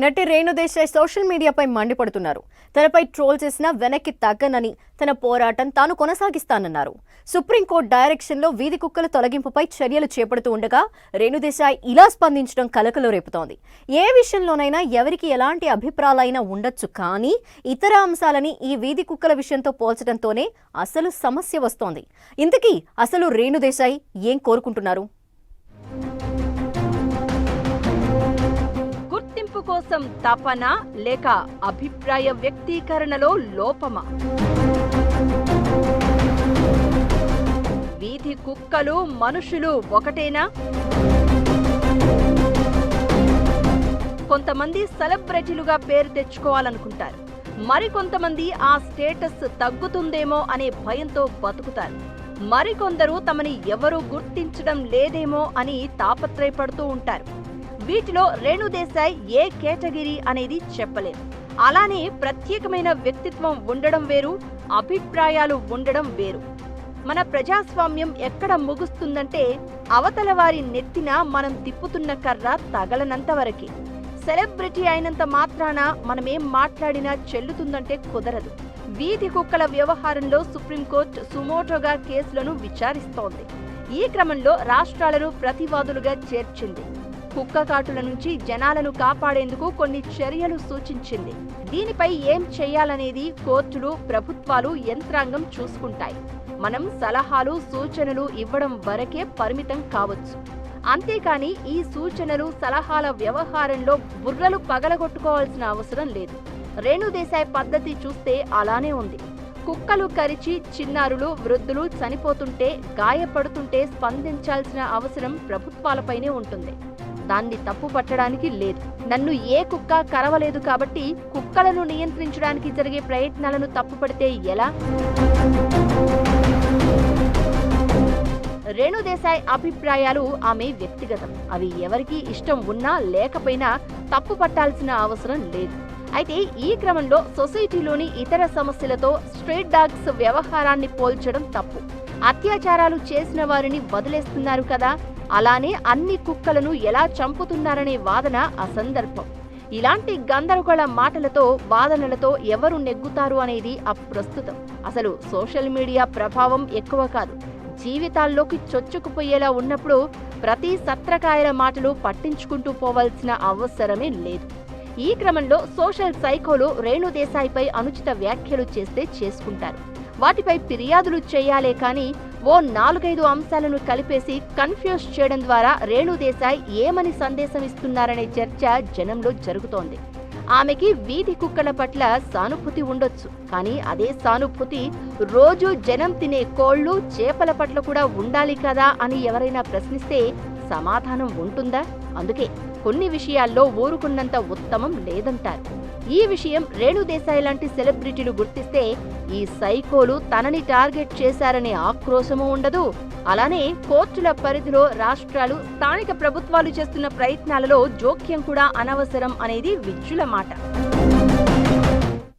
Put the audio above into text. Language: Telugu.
నటి రేణు దేశాయ్ సోషల్ మీడియాపై మండిపడుతున్నారు. తనపై ట్రోల్ చేసిన వెనక్కి తగ్గనని, తన పోరాటం తాను కొనసాగిస్తానన్నారు. సుప్రీంకోర్టు డైరెక్షన్లో వీధి కుక్కల తొలగింపుపై చర్యలు చేపడుతూ ఉండగా రేణు దేశాయ్ ఇలా స్పందించడం కలకలం రేపుతోంది. ఏ విషయంలోనైనా ఎవరికి ఎలాంటి అభిప్రాయాలైనా ఉండొచ్చు, కానీ ఇతర అంశాలని ఈ వీధి కుక్కల విషయంతో పోల్చడంతోనే అసలు సమస్య వస్తోంది. ఇంతకీ అసలు రేణు దేశాయ్ ఏం కోరుకుంటున్నారు? గుర్తింపు కోసం తపన లేక అభిప్రాయ వ్యక్తీకరణలో లోపమా? వీధి కుక్కలు మనుషులు ఒకటేనా? కొంతమంది సెలబ్రిటీలుగా పేరు తెచ్చుకోవాలనుకుంటారు. మరికొంతమంది ఆ స్టేటస్ తగ్గుతుందేమో అనే భయంతో బతుకుతారు. మరికొందరు తమని ఎవరూ గుర్తించడం లేదేమో అని తాపత్రయపడుతూ ఉంటారు. వీటిలో రేణు దేశాయ్ ఏ కేటగిరీ అనేది చెప్పలేం. అలానే ప్రత్యేకమైన వ్యక్తిత్వం ఉండడం వేరు, అభిప్రాయాలు ఉండడం వేరు. మన ప్రజాస్వామ్యం ఎక్కడ ముగుస్తుందంటే అవతల వారి నెత్తిన మనం తిప్పుతున్న కర్ర తగలనంత వరకే. సెలబ్రిటీ అయినంత మాత్రాన మనమేం మాట్లాడినా చెల్లుతుందంటే కుదరదు. వీధి కుక్కల వ్యవహారంలో సుప్రీంకోర్టు సుమోటోగా కేసులను విచారిస్తోంది. ఈ క్రమంలో రాష్ట్రాలను ప్రతివాదులుగా చేర్చింది. కుక్క కాటుల నుంచి జనాలను కాపాడేందుకు కొన్ని చర్యలు సూచించింది. దీనిపై ఏం చేయాలనేది కోర్టులు, ప్రభుత్వాలు, యంత్రాంగం చూసుకుంటాయి. మనం సలహాలు, సూచనలు ఇవ్వడం వరకే పరిమితం కావచ్చు. అంతేకాని ఈ సూచనలు, సలహాల వ్యవహారంలో బుర్రలు పగలగొట్టుకోవాల్సిన అవసరం లేదు. రేణు దేశాయ్ పద్ధతి చూస్తే అలానే ఉంది. కుక్కలు కరిచి చిన్నారులు, వృద్ధులు చనిపోతుంటే, గాయపడుతుంటే స్పందించాల్సిన అవసరం ప్రభుత్వాలపైనే ఉంటుంది. దాన్ని తప్పు పట్టడానికి లేదు. నన్ను ఏ కుక్క కరవలేదు కాబట్టి కుక్కలను నియంత్రించడానికి జరిగే ప్రయత్నాలను తప్పుపడితే ఎలా? రేణు దేశాయ్ అభిప్రాయాలు ఆమె వ్యక్తిగతం. అవి ఎవరికి ఇష్టం ఉన్నా లేకపోయినా తప్పు పట్టాల్సిన అవసరం లేదు. అయితే ఈ క్రమంలో సొసైటీలోని ఇతర సమస్యలతో స్ట్రీట్ డాగ్స్ వ్యవహారాన్ని పోల్చడం తప్పు. అత్యాచారాలు చేసిన వారిని వదిలేస్తున్నారు కదా, అలానే అన్ని కుక్కలను ఎలా చంపుతున్నారనే వాదన అసందర్భం. ఇలాంటి గందరగోళ మాటలతో, వాదనలతో ఎవరు నెగ్గుతారు అనేది అప్రస్తుతం. అసలు సోషల్ మీడియా ప్రభావం ఎక్కువ కాదు, జీవితాల్లోకి చొచ్చుకుపోయేలా ఉన్నప్పుడు ప్రతి సత్రకాయల మాటలు పట్టించుకుంటూ పోవాల్సిన అవసరమే లేదు. ఈ క్రమంలో సోషల్ సైకోలు రేణు దేశాయ్పై అనుచిత వ్యాఖ్యలు చేస్తే చేసుకుంటారు. వాటిపై ఫిర్యాదులు చేయాలే కానీ ఓ 4-5 అంశాలను కలిపేసి కన్ఫ్యూజ్ చేయడం ద్వారా రేణు దేశాయ్ ఏమని సందేశం ఇస్తున్నారనే చర్చ జనంలో జరుగుతోంది. ఆమెకి వీధి కుక్కల పట్ల సానుభూతి ఉండొచ్చు, కానీ అదే సానుభూతి రోజు జనం తినే కోళ్లు, చేపల పట్ల కూడా ఉండాలి కదా అని ఎవరైనా ప్రశ్నిస్తే సమాధానం ఉంటుందా? అందుకే కొన్ని విషయాల్లో ఊరుకున్నంత ఉత్తమం లేదంటారు. ఈ విషయం రేణు దేశాయ్ లాంటి సెలబ్రిటీలు గుర్తిస్తే ఈ సైకోలు తనని టార్గెట్ చేశారనే ఆక్రోశమూ ఉండదు. అలానే కోర్టుల పరిధిలో రాష్ట్రాలు, స్థానిక ప్రభుత్వాలు చేస్తున్న ప్రయత్నాలలో జోక్యం కూడా అనవసరం అనేది విజ్జుల మాట.